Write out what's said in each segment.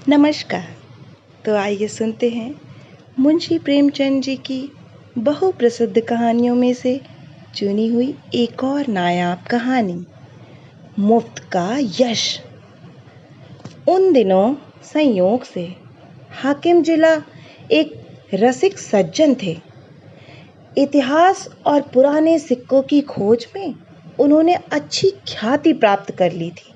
नमस्कार। तो आइए सुनते हैं मुंशी प्रेमचंद जी की बहुप्रसिद्ध कहानियों में से चुनी हुई एक और नायाब कहानी, मुफ्त का यश। उन दिनों संयोग से हाकिम जिला एक रसिक सज्जन थे। इतिहास और पुराने सिक्कों की खोज में उन्होंने अच्छी ख्याति प्राप्त कर ली थी।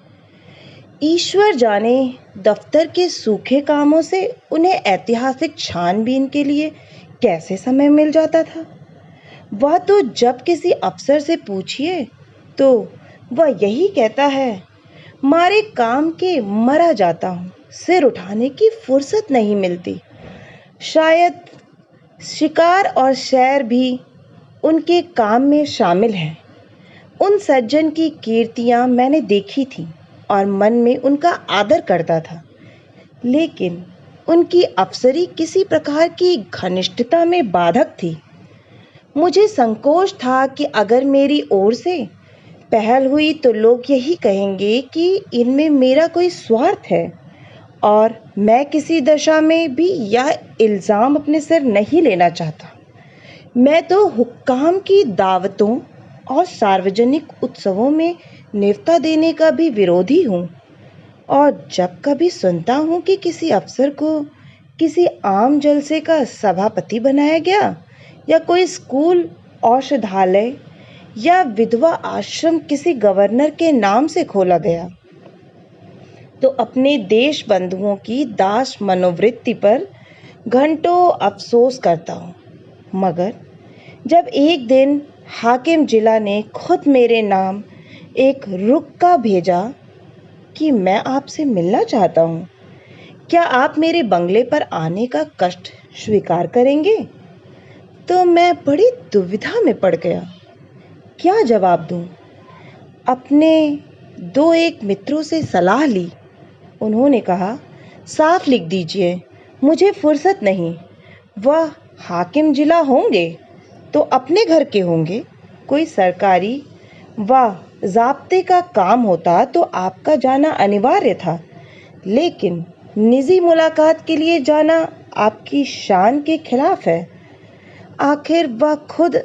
ईश्वर जाने दफ्तर के सूखे कामों से उन्हें ऐतिहासिक छानबीन के लिए कैसे समय मिल जाता था। वह तो जब किसी अफसर से पूछिए तो वह यही कहता है, मारे काम के मरा जाता हूँ, सिर उठाने की फुर्सत नहीं मिलती। शायद शिकार और सैर भी उनके काम में शामिल है। उन सज्जन की कीर्तियां मैंने देखी थी और मन में उनका आदर करता था, लेकिन उनकी अफसरी किसी प्रकार की घनिष्ठता में बाधक थी। मुझे संकोच था कि अगर मेरी ओर से पहल हुई तो लोग यही कहेंगे कि इनमें मेरा कोई स्वार्थ है, और मैं किसी दशा में भी यह इल्ज़ाम अपने सिर नहीं लेना चाहता। मैं तो हुक्काम की दावतों और सार्वजनिक उत्सवों में नेवता देने का भी विरोधी हूँ, और जब कभी सुनता हूँ कि किसी अफसर को किसी आम जलसे का सभापति बनाया गया या कोई स्कूल, औषधालय या विधवा आश्रम किसी गवर्नर के नाम से खोला गया, तो अपने देश बंधुओं की दास मनोवृत्ति पर घंटों अफसोस करता हूँ। मगर जब एक दिन हाकिम जिला ने खुद मेरे नाम एक रुक्का भेजा कि मैं आपसे मिलना चाहता हूँ, क्या आप मेरे बंगले पर आने का कष्ट स्वीकार करेंगे, तो मैं बड़ी दुविधा में पड़ गया। क्या जवाब दूँ? अपने दो एक मित्रों से सलाह ली। उन्होंने कहा, साफ लिख दीजिए, मुझे फुर्सत नहीं। वह हाकिम जिला होंगे तो अपने घर के होंगे। कोई सरकारी व ज़ाब्ते का काम होता तो आपका जाना अनिवार्य था, लेकिन निजी मुलाकात के लिए जाना आपकी शान के खिलाफ है। आखिर वह खुद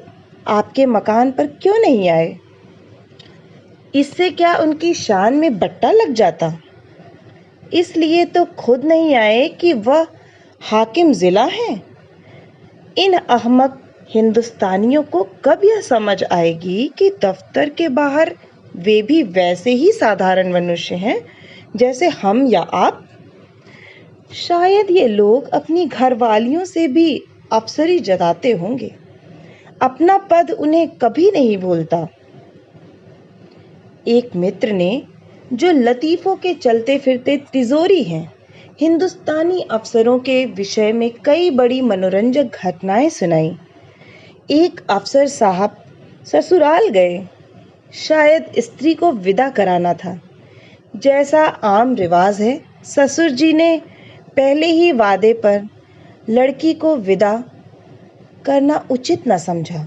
आपके मकान पर क्यों नहीं आए? इससे क्या उनकी शान में बट्टा लग जाता? इसलिए तो खुद नहीं आए कि वह हाकिम जिला हैं। इन अहमक हिंदुस्तानियों को कब यह समझ आएगी कि दफ्तर के बाहर वे भी वैसे ही साधारण मनुष्य हैं जैसे हम या आप। शायद ये लोग अपनी घरवालियों से भी अफसरी जताते होंगे। अपना पद उन्हें कभी नहीं भूलता। एक मित्र ने, जो लतीफ़ों के चलते फिरते तिजोरी हैं, हिंदुस्तानी अफसरों के विषय में कई बड़ी मनोरंजक घटनाएं सुनाई। एक अफसर साहब ससुराल गए। शायद स्त्री को विदा कराना था। जैसा आम रिवाज है, ससुर जी ने पहले ही वादे पर लड़की को विदा करना उचित न समझा।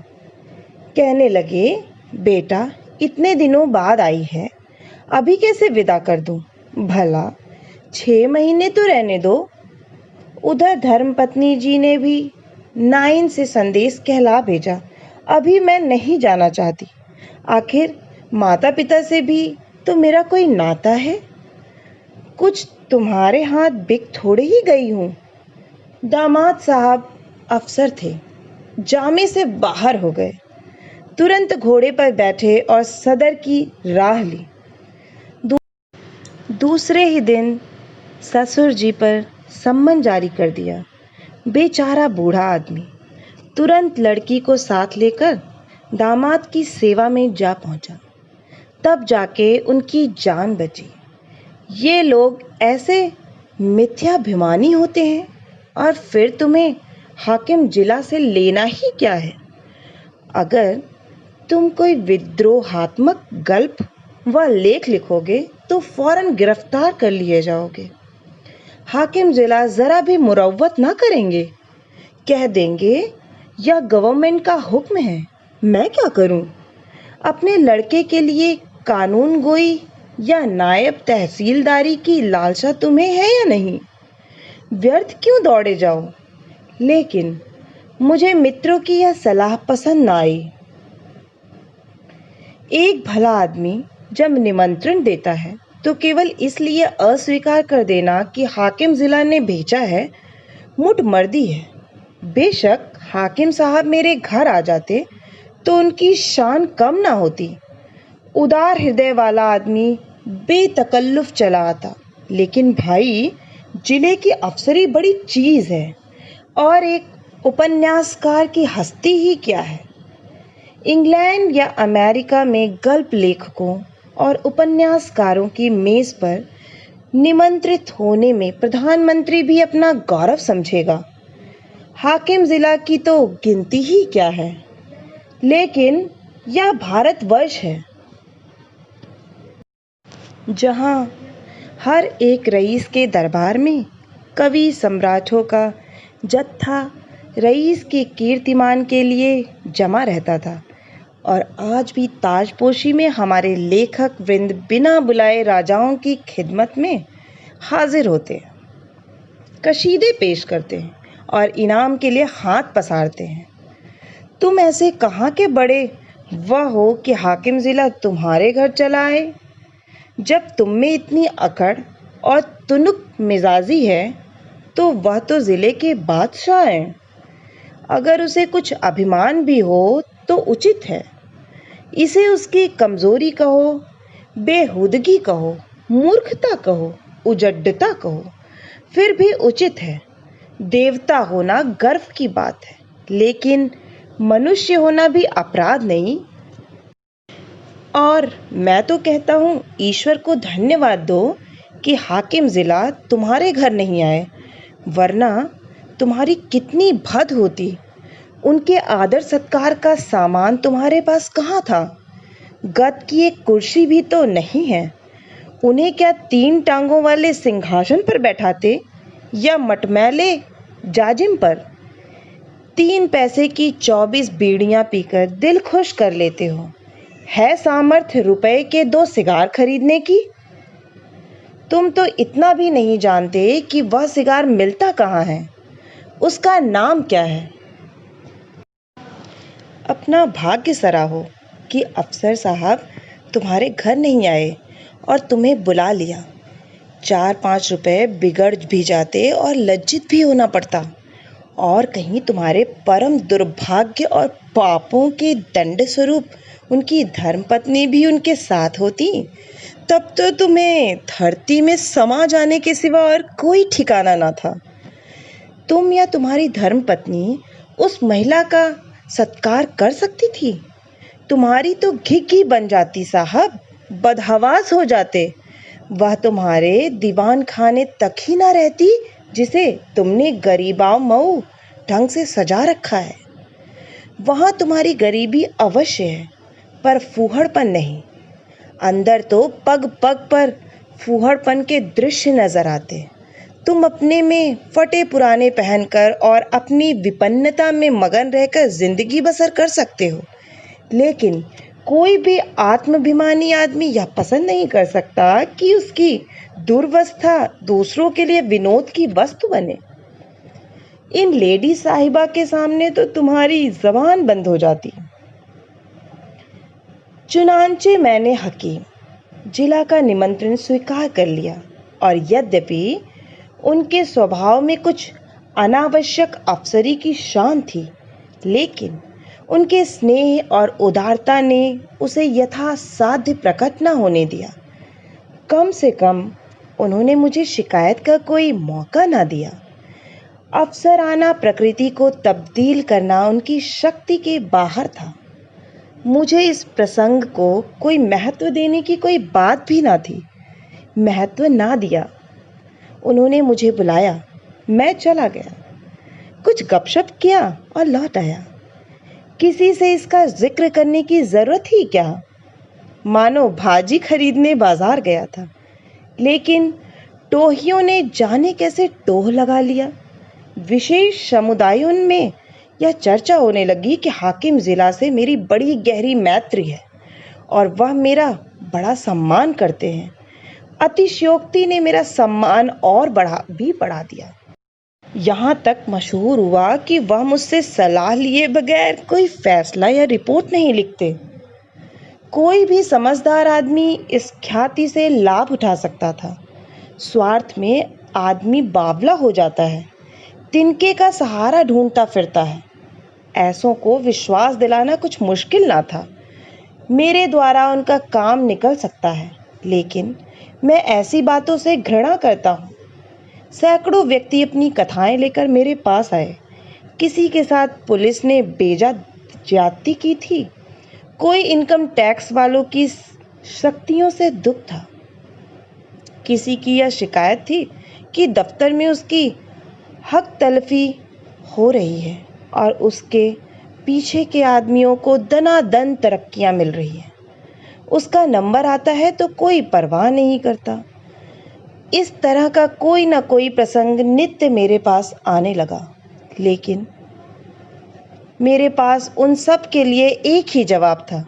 कहने लगे, बेटा इतने दिनों बाद आई है, अभी कैसे विदा कर दूं? भला 6 महीने तो रहने दो। उधर धर्मपत्नी जी ने भी नाइन से संदेश कहला भेजा, अभी मैं नहीं जाना चाहती। आखिर माता पिता से भी तो मेरा कोई नाता है। कुछ तुम्हारे हाथ बिक थोड़े ही गई हूँ। दामाद साहब अफसर थे, जामे से बाहर हो गए। तुरंत घोड़े पर बैठे और सदर की राह ली। दूसरे ही दिन ससुर जी पर सम्मन जारी कर दिया। बेचारा बूढ़ा आदमी तुरंत लड़की को साथ लेकर दामाद की सेवा में जा पहुंचा। तब जाके उनकी जान बची। ये लोग ऐसे मिथ्याभिमानी होते हैं, और फिर तुम्हें हाकिम जिला से लेना ही क्या है? अगर तुम कोई विद्रोहात्मक गल्प व लेख लिखोगे तो फौरन गिरफ्तार कर लिए जाओगे। हाकिम जिला जरा भी मुरव्वत ना करेंगे, कह देंगे यह गवर्नमेंट का हुक्म है, मैं क्या करूं? अपने लड़के के लिए कानून गोई या नायब तहसीलदारी की लालसा तुम्हें है या नहीं? व्यर्थ क्यों दौड़े जाओ? लेकिन मुझे मित्रों की यह सलाह पसंद न आई। एक भला आदमी जब निमंत्रण देता है तो केवल इसलिए अस्वीकार कर देना कि हाकिम जिला ने भेजा है, मुठ मर्दी है। बेशक हाकिम साहब मेरे घर आ जाते तो उनकी शान कम ना होती। उदार हृदय वाला आदमी बेतकल्लुफ चला आता। लेकिन भाई, जिले की अफसरी बड़ी चीज है, और एक उपन्यासकार की हस्ती ही क्या है। इंग्लैंड या अमेरिका में गल्प लेखकों और उपन्यासकारों की मेज पर निमंत्रित होने में प्रधानमंत्री भी अपना गौरव समझेगा। हाकिम जिला की तो गिनती ही क्या है। लेकिन यह भारतवर्ष है, जहां हर एक रईस के दरबार में कवि सम्राटों का जत्था रईस के कीर्तिमान के लिए जमा रहता था। और आज भी ताजपोशी में हमारे लेखक वृंद बिना बुलाए राजाओं की खिदमत में हाजिर होते हैं, कशीदे पेश करते हैं और इनाम के लिए हाथ पसारते हैं। तुम ऐसे कहाँ के बड़े वह हो कि हाकिम जिला तुम्हारे घर चला आए? जब तुम में इतनी अकड़ और तुनुक मिजाजी है तो वह तो जिले के बादशाह हैं। अगर उसे कुछ अभिमान भी हो तो उचित है। इसे उसकी कमजोरी कहो, बेहुदगी कहो, मूर्खता कहो, उजड्डता कहो, फिर भी उचित है। देवता होना गर्व की बात है, लेकिन मनुष्य होना भी अपराध नहीं। और मैं तो कहता हूँ, ईश्वर को धन्यवाद दो कि हाकिम जिला तुम्हारे घर नहीं आए, वरना तुम्हारी कितनी भद होती। उनके आदर सत्कार का सामान तुम्हारे पास कहाँ था? गद की एक कुर्सी भी तो नहीं है। उन्हें क्या 3 टांगों वाले सिंहासन पर बैठाते या मटमैले जाजिम पर? 3 पैसे की 24 बीड़ियां पीकर दिल खुश कर लेते हो। है सामर्थ्य रुपए के 2 सिगार खरीदने की? तुम तो इतना भी नहीं जानते कि वह सिगार मिलता कहाँ है, उसका नाम क्या है। अपना भाग्य सराहो कि अफसर साहब तुम्हारे घर नहीं आए और तुम्हें बुला लिया। 4-5 रुपए बिगड़ भी जाते और लज्जित भी होना पड़ता। और कहीं तुम्हारे परम दुर्भाग्य और पापों के दंड स्वरूप उनकी धर्मपत्नी भी उनके साथ होती, तब तो तुम्हें धरती में समा जाने के सिवा और कोई ठिकाना ना था। तुम या तुम्हारी धर्मपत्नी उस महिला का सत्कार कर सकती थी? तुम्हारी तो घिघी बन जाती साहब, बदहवास हो जाते। वह तुम्हारे दीवान खाने तक ही ना रहती जिसे तुमने गरीबाव मऊ ढंग से सजा रखा है। वहां तुम्हारी गरीबी अवश्य है, पर फूहड़पन नहीं। अंदर तो पग पग पर फूहड़पन के दृश्य नजर आते। तुम अपने में फटे पुराने पहनकर और अपनी विपन्नता में मगन रहकर जिंदगी बसर कर सकते हो, लेकिन कोई भी आत्माभिमानी आदमी यह पसंद नहीं कर सकता कि उसकी दुर्वस्था दूसरों के लिए विनोद की वस्तु बने। इन लेडी साहिबा के सामने तो तुम्हारी जबान बंद हो जाती। चुनांचे मैंने हकीम जिला का निमंत्रण स्वीकार कर लिया, और यद्यपि उनके स्वभाव में कुछ अनावश्यक अफसरी की शान थी, लेकिन उनके स्नेह और उदारता ने उसे यथासाध्य प्रकट न होने दिया। कम से कम उन्होंने मुझे शिकायत का कोई मौका ना दिया। अफसराना प्रकृति को तब्दील करना उनकी शक्ति के बाहर था। मुझे इस प्रसंग को कोई महत्व देने की कोई बात भी ना थी। महत्व ना दिया। उन्होंने मुझे बुलाया, मैं चला गया, कुछ गपशप किया और लौट आया। किसी से इसका जिक्र करने की जरूरत ही क्या? मानो भाजी खरीदने बाजार गया था, लेकिन टोहियों ने जाने कैसे टोह लगा लिया। विशेष समुदायों में यह चर्चा होने लगी कि हाकिम जिला से मेरी बड़ी गहरी मैत्री है और वह मेरा बड़ा सम्मान करते हैं। अतिशयोक्ति ने मेरा सम्मान और बढ़ा दिया। यहाँ तक मशहूर हुआ कि वह मुझसे सलाह लिए बगैर कोई फैसला या रिपोर्ट नहीं लिखते। कोई भी समझदार आदमी इस ख्याति से लाभ उठा सकता था। स्वार्थ में आदमी बावला हो जाता है, तिनके का सहारा ढूंढता फिरता है। ऐसों को विश्वास दिलाना कुछ मुश्किल ना था। मेरे द्वारा उनका काम निकल सकता है, लेकिन मैं ऐसी बातों से घृणा करता हूँ। सैकड़ों व्यक्ति अपनी कथाएं लेकर मेरे पास आए। किसी के साथ पुलिस ने बेजा ज्यादती की थी, कोई इनकम टैक्स वालों की शक्तियों से दुख था, किसी की यह शिकायत थी कि दफ्तर में उसकी हक तलफी हो रही है और उसके पीछे के आदमियों को दनादन तरक्कियां मिल रही हैं। उसका नंबर आता है तो कोई परवाह नहीं करता। इस तरह का कोई ना कोई प्रसंग नित्य मेरे पास आने लगा, लेकिन मेरे पास उन सब के लिए एक ही जवाब था,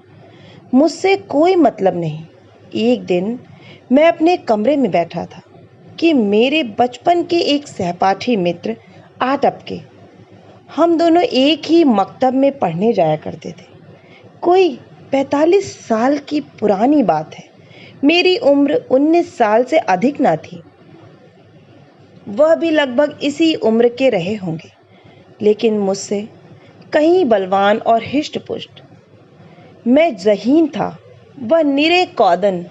मुझसे कोई मतलब नहीं। एक दिन मैं अपने कमरे में बैठा था कि मेरे बचपन के एक सहपाठी मित्र आ टपके। हम दोनों एक ही मकतब में पढ़ने जाया करते थे। कोई 45 साल की पुरानी बात है। मेरी उम्र 19 साल से अधिक ना थी। वह भी लगभग इसी उम्र के रहे होंगे, लेकिन मुझसे कहीं बलवान और हिष्ट पुष्ट। मैं ज़हीन था, वह निरे कौदन।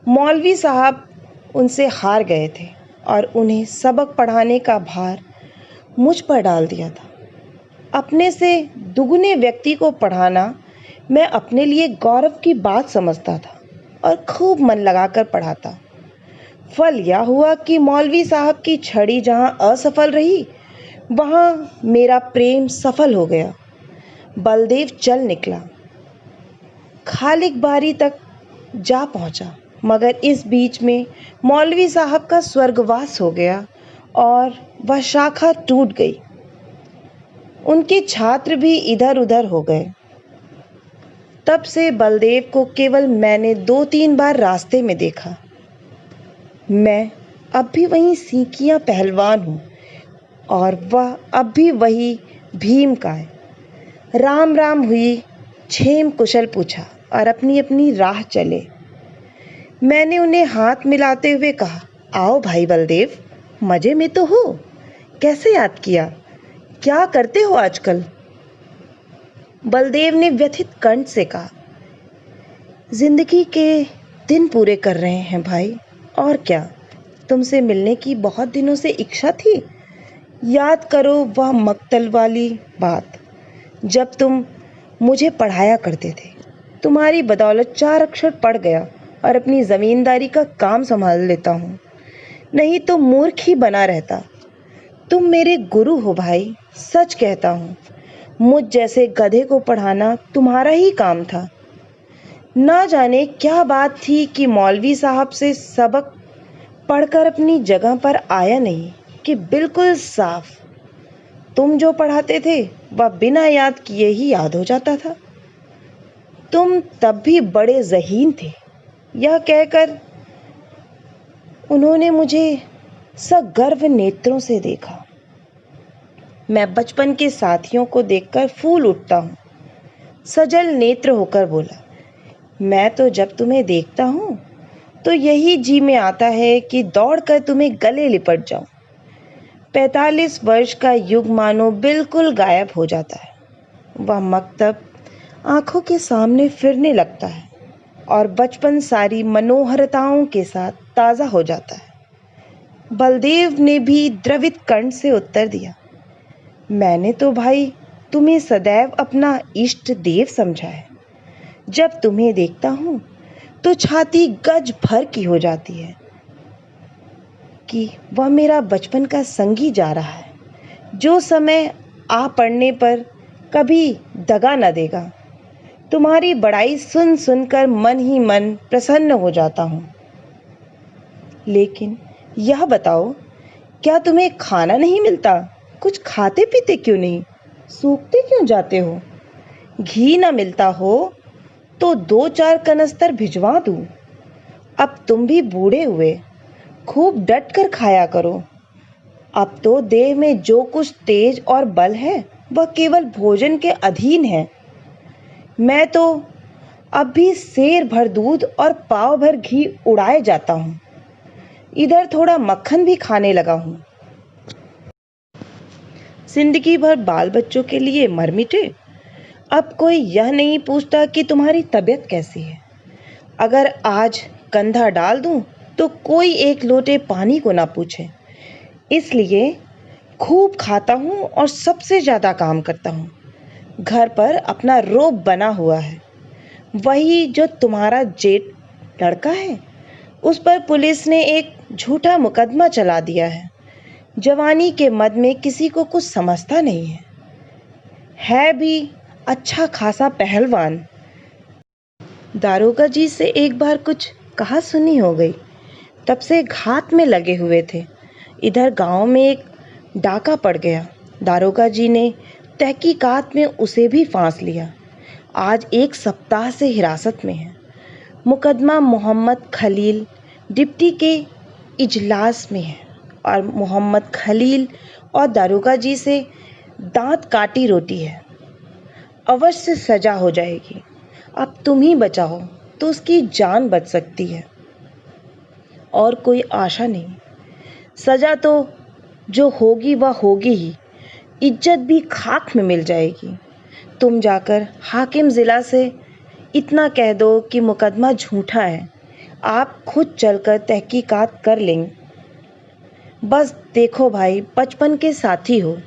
मौलवी साहब उनसे हार गए थे और उन्हें सबक पढ़ाने का भार मुझ पर डाल दिया था। अपने से दुगने व्यक्ति को पढ़ाना मैं अपने लिए गौरव की बात समझता था और खूब मन लगाकर पढ़ाता। फल यह हुआ कि मौलवी साहब की छड़ी जहाँ असफल रही, वहाँ मेरा प्रेम सफल हो गया। बलदेव चल निकला, खालिक बारी तक जा पहुँचा, मगर इस बीच में मौलवी साहब का स्वर्गवास हो गया और वह शाखा टूट गई। उनके छात्र भी इधर उधर हो गए। तब से बलदेव को केवल मैंने 2-3 बार रास्ते में देखा। मैं अब भी वही सीकिया पहलवान हूँ और वह अब भी वही भीम का है। राम राम हुई, क्षेम कुशल पूछा और अपनी अपनी राह चले। मैंने उन्हें हाथ मिलाते हुए कहा, आओ भाई बलदेव, मजे में तो हो? कैसे याद किया? क्या करते हो आजकल? बलदेव ने व्यथित कंठ से कहा, जिंदगी के दिन पूरे कर रहे हैं भाई, और क्या। तुमसे मिलने की बहुत दिनों से इच्छा थी। याद करो वह मक्तल वाली बात, जब तुम मुझे पढ़ाया करते थे। तुम्हारी बदौलत 4 अक्षर पढ़ गया और अपनी जमींदारी का काम संभाल लेता हूँ, नहीं तो मूर्ख ही बना रहता। तुम मेरे गुरु हो भाई, सच कहता हूँ। मुझ जैसे गधे को पढ़ाना तुम्हारा ही काम था। ना जाने क्या बात थी कि मौलवी साहब से सबक पढ़कर अपनी जगह पर आया नहीं कि बिल्कुल साफ तुम जो पढ़ाते थे वह बिना याद किए ही याद हो जाता था। तुम तब भी बड़े ज़हीन थे। यह कहकर उन्होंने मुझे सगर्व नेत्रों से देखा। मैं बचपन के साथियों को देखकर फूल उठता हूँ। सजल नेत्र होकर बोला, मैं तो जब तुम्हें देखता हूँ तो यही जी में आता है कि दौड़कर तुम्हें गले लिपट जाऊं। 45 वर्ष का युग मानो बिल्कुल गायब हो जाता है। वह मकतब आंखों के सामने फिरने लगता है और बचपन सारी मनोहरताओं के साथ ताज़ा हो जाता है। बलदेव ने भी द्रवित कंठ से उत्तर दिया, मैंने तो भाई तुम्हें सदैव अपना इष्ट देव समझा है। जब तुम्हें देखता हूँ तो छाती गज भर की हो जाती है कि वह मेरा बचपन का संगी जा रहा है, जो समय आ पड़ने पर कभी दगा न देगा। तुम्हारी बड़ाई सुन सुनकर मन ही मन प्रसन्न हो जाता हूँ। लेकिन यह बताओ, क्या तुम्हें खाना नहीं मिलता? कुछ खाते पीते क्यों नहीं? सूखते क्यों जाते हो? घी न मिलता हो तो 2-4 कनस्तर भिजवा दूं। अब तुम भी बूढ़े हुए, खूब डट कर खाया करो। अब तो देह में जो कुछ तेज और बल है वह केवल भोजन के अधीन है। मैं तो अब भी सेर भर दूध और पाव भर घी उड़ाए जाता हूँ। इधर थोड़ा मक्खन भी खाने लगा हूँ। जिंदगी भर बाल बच्चों के लिए मर मिटे। अब कोई यह नहीं पूछता कि तुम्हारी तबीयत कैसी है। अगर आज कंधा डाल दूं तो कोई एक लोटे पानी को ना पूछे। इसलिए खूब खाता हूँ और सबसे ज़्यादा काम करता हूँ। घर पर अपना रोब बना हुआ है, वही जो तुम्हारा जेठ लड़का है। उस पर पुलिस ने एक झूठा मुकदमा चला दिया है। जवानी के मद में किसी को कुछ समझता नहीं है भी अच्छा खासा पहलवान। दारोगा जी से एक बार कुछ कहा सुनी हो गई। तब से घात में लगे हुए थे। इधर गांव में एक डाका पड़ गया। दारोगा जी ने तहकीकात में उसे भी फांस लिया। आज 1 सप्ताह से हिरासत में है। मुकदमा मोहम्मद खलील डिप्टी के इजलास में है और मोहम्मद खलील और दारोगा जी से दांत काटी रोटी है। अवश्य सजा हो जाएगी। अब तुम ही बचाओ तो उसकी जान बच सकती है, और कोई आशा नहीं। सजा तो जो होगी वह होगी ही। इज्जत भी खाक में मिल जाएगी। तुम जाकर हाकिम ज़िला से इतना कह दो कि मुकदमा झूठा है। आप खुद चलकर तहकीकात कर लेंगे। बस देखो भाई, बचपन के साथी हो,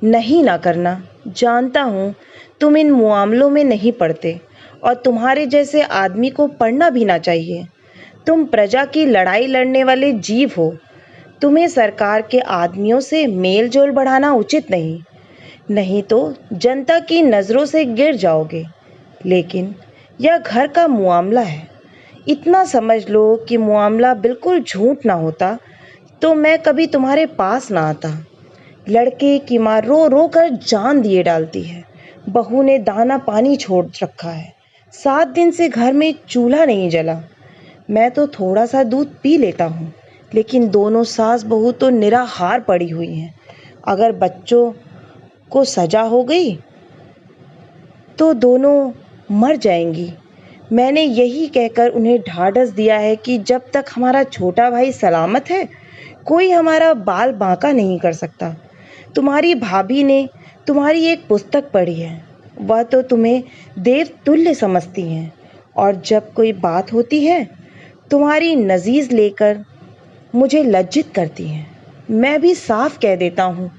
नहीं ना करना। जानता हूँ तुम इन मामलों में नहीं पढ़ते और तुम्हारे जैसे आदमी को पढ़ना भी ना चाहिए। तुम प्रजा की लड़ाई लड़ने वाले जीव हो। तुम्हें सरकार के आदमियों से मेल जोल बढ़ाना उचित नहीं, नहीं तो जनता की नज़रों से गिर जाओगे। लेकिन यह घर का मामला है। इतना समझ लो कि मामला बिल्कुल झूठ ना होता तो मैं कभी तुम्हारे पास ना आता। लड़के की माँ रो रो कर जान दिए डालती है। बहू ने दाना पानी छोड़ रखा है। 7 दिन से घर में चूल्हा नहीं जला। मैं तो थोड़ा सा दूध पी लेता हूँ, लेकिन दोनों सास बहू तो निराहार पड़ी हुई हैं। अगर बच्चों को सजा हो गई तो दोनों मर जाएंगी। मैंने यही कहकर उन्हें ढाढ़स दिया है कि जब तक हमारा छोटा भाई सलामत है, कोई हमारा बाल बांका नहीं कर सकता। तुम्हारी भाभी ने तुम्हारी एक पुस्तक पढ़ी है। वह तो तुम्हें देव तुल्य समझती हैं, और जब कोई बात होती है तुम्हारी नज़ीज़ लेकर मुझे लज्जित करती हैं। मैं भी साफ कह देता हूँ,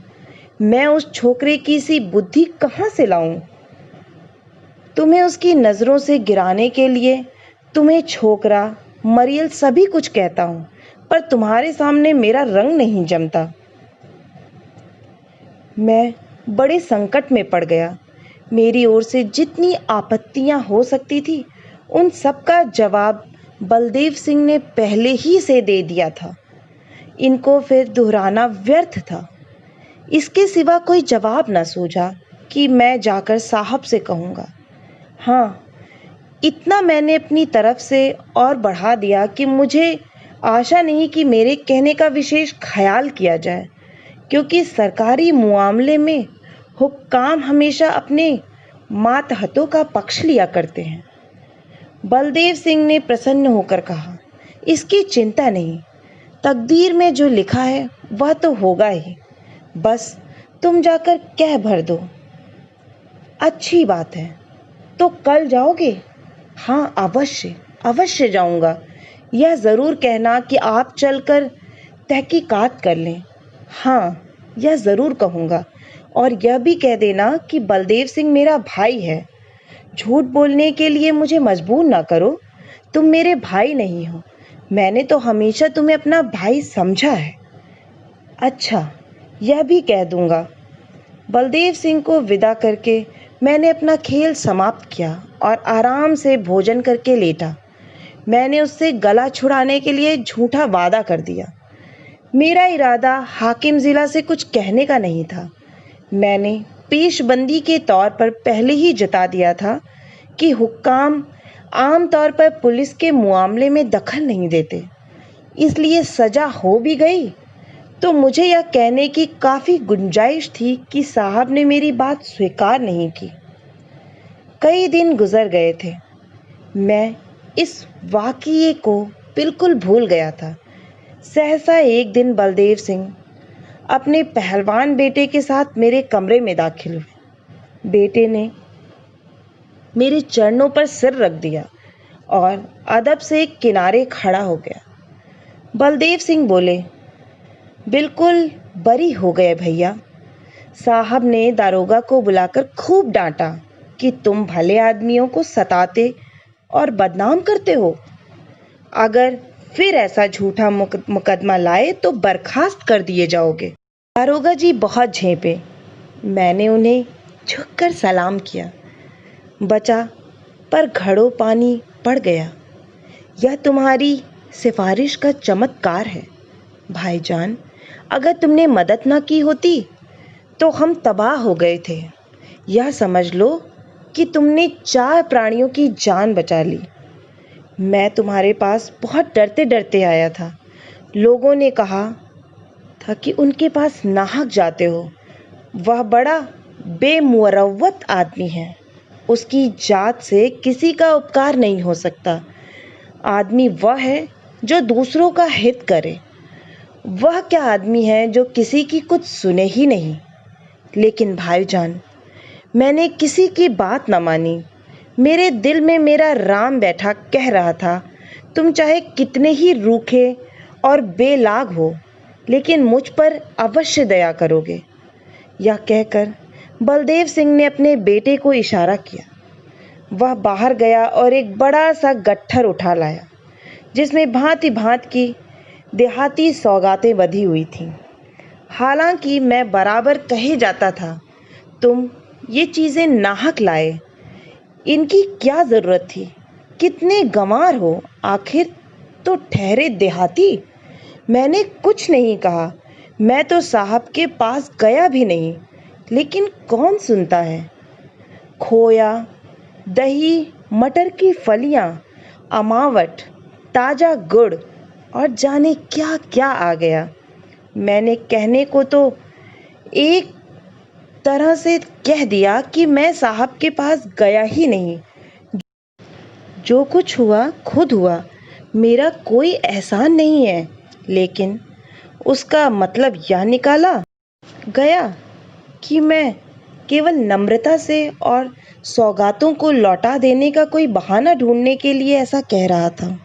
मैं उस छोकरे की सी बुद्धि कहाँ से लाऊं? तुम्हें उसकी नज़रों से गिराने के लिए तुम्हें छोकरा मरियल सभी कुछ कहता हूँ, पर तुम्हारे सामने मेरा रंग नहीं जमता। मैं बड़े संकट में पड़ गया। मेरी ओर से जितनी आपत्तियां हो सकती थी उन सब का जवाब बलदेव सिंह ने पहले ही से दे दिया था। इनको फिर दोहराना व्यर्थ था। इसके सिवा कोई जवाब न सूझा कि मैं जाकर साहब से कहूँगा। हाँ, इतना मैंने अपनी तरफ से और बढ़ा दिया कि मुझे आशा नहीं कि मेरे कहने का विशेष ख्याल किया जाए, क्योंकि सरकारी मामले में हुक्काम हमेशा अपने मातहतों का पक्ष लिया करते हैं। बलदेव सिंह ने प्रसन्न होकर कहा, इसकी चिंता नहीं। तकदीर में जो लिखा है वह तो होगा ही। बस तुम जाकर कह भर दो। अच्छी बात है। तो कल जाओगे? हाँ, अवश्य अवश्य जाऊंगा। यह ज़रूर कहना कि आप चलकर तहकीकात कर लें। हाँ, यह ज़रूर कहूँगा। और यह भी कह देना कि बलदेव सिंह मेरा भाई है। झूठ बोलने के लिए मुझे मजबूर ना करो। तुम मेरे भाई नहीं हो। मैंने तो हमेशा तुम्हें अपना भाई समझा है। अच्छा, यह भी कह दूंगा। बलदेव सिंह को विदा करके मैंने अपना खेल समाप्त किया और आराम से भोजन करके लेटा। मैंने उससे गला छुड़ाने के लिए झूठा वादा कर दिया। मेरा इरादा हाकिम ज़िला से कुछ कहने का नहीं था। मैंने पेशबंदी के तौर पर पहले ही जता दिया था कि हुक्काम आम तौर पर पुलिस के मामले में दखल नहीं देते। इसलिए सजा हो भी गई तो मुझे यह कहने की काफ़ी गुंजाइश थी कि साहब ने मेरी बात स्वीकार नहीं की। कई दिन गुजर गए थे। मैं इस वाक़ये को बिल्कुल भूल गया था। सहसा एक दिन बलदेव सिंह अपने पहलवान बेटे के साथ मेरे कमरे में दाखिल हुए। बेटे ने मेरे चरणों पर सिर रख दिया और अदब से एक किनारे खड़ा हो गया। बलदेव सिंह बोले, बिल्कुल बरी हो गए भैया। साहब ने दारोगा को बुलाकर खूब डांटा कि तुम भले आदमियों को सताते और बदनाम करते हो। अगर फिर ऐसा झूठा मुकदमा लाए तो बर्खास्त कर दिए जाओगे। दारोगा जी बहुत झेंपे। मैंने उन्हें झुककर सलाम किया। बचा पर घड़ों पानी पड़ गया। यह तुम्हारी सिफारिश का चमत्कार है भाईजान। अगर तुमने मदद न की होती तो हम तबाह हो गए थे। यह समझ लो कि तुमने 4 प्राणियों की जान बचा ली। मैं तुम्हारे पास बहुत डरते डरते आया था। लोगों ने कहा था कि उनके पास नाहक जाते हो। वह बड़ा बेमुरव्वत आदमी है। उसकी जात से किसी का उपकार नहीं हो सकता। आदमी वह है जो दूसरों का हित करे। वह क्या आदमी है जो किसी की कुछ सुने ही नहीं। लेकिन भाईजान, मैंने किसी की बात न मानी। मेरे दिल में मेरा राम बैठा कह रहा था, तुम चाहे कितने ही रूखे और बेलाग हो, लेकिन मुझ पर अवश्य दया करोगे। यह कहकर बलदेव सिंह ने अपने बेटे को इशारा किया। वह बाहर गया और एक बड़ा सा गट्ठर उठा लाया जिसमें भांति भांति की देहाती सौगातें बंधी हुई थीं। हालांकि मैं बराबर कहे जाता था, तुम ये चीज़ें नाहक लाए, इनकी क्या ज़रूरत थी। कितने गंवार हो, आखिर तो ठहरे देहाती। मैंने कुछ नहीं कहा। मैं तो साहब के पास गया भी नहीं। लेकिन कौन सुनता है। खोया, दही, मटर की फलियां, अमावट, ताज़ा गुड़ और जाने क्या क्या आ गया। मैंने कहने को तो एक तरह से कह दिया कि मैं साहब के पास गया ही नहीं। जो कुछ हुआ खुद हुआ। मेरा कोई एहसान नहीं है। लेकिन उसका मतलब यह निकाला गया कि मैं केवल नम्रता से और सौगातों को लौटा देने का कोई बहाना ढूंढने के लिए ऐसा कह रहा था।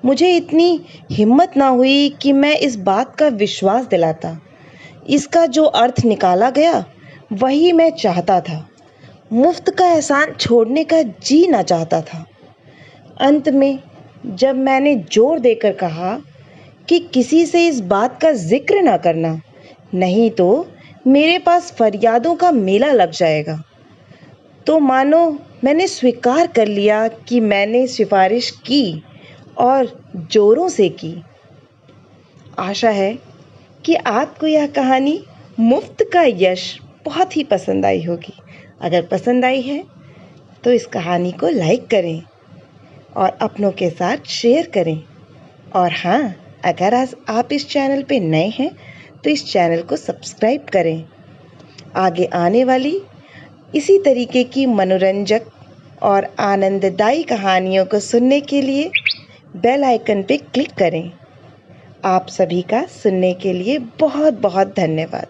मुझे इतनी हिम्मत ना हुई कि मैं इस बात का विश्वास दिलाता। इसका जो अर्थ निकाला गया वही मैं चाहता था। मुफ्त का एहसान छोड़ने का जी ना चाहता था। अंत में जब मैंने जोर देकर कहा कि किसी से इस बात का जिक्र ना करना, नहीं तो मेरे पास फरियादों का मेला लग जाएगा, तो मानो मैंने स्वीकार कर लिया कि मैंने सिफारिश की और जोरों से की। आशा है कि आपको यह कहानी मुफ्त का यश बहुत ही पसंद आई होगी। अगर पसंद आई है तो इस कहानी को लाइक करें और अपनों के साथ शेयर करें। और हाँ, अगर आज आप इस चैनल पे नए हैं तो इस चैनल को सब्सक्राइब करें। आगे आने वाली इसी तरीके की मनोरंजक और आनंददायी कहानियों को सुनने के लिए बेल आइकन पे क्लिक करें। आप सभी का सुनने के लिए बहुत बहुत धन्यवाद।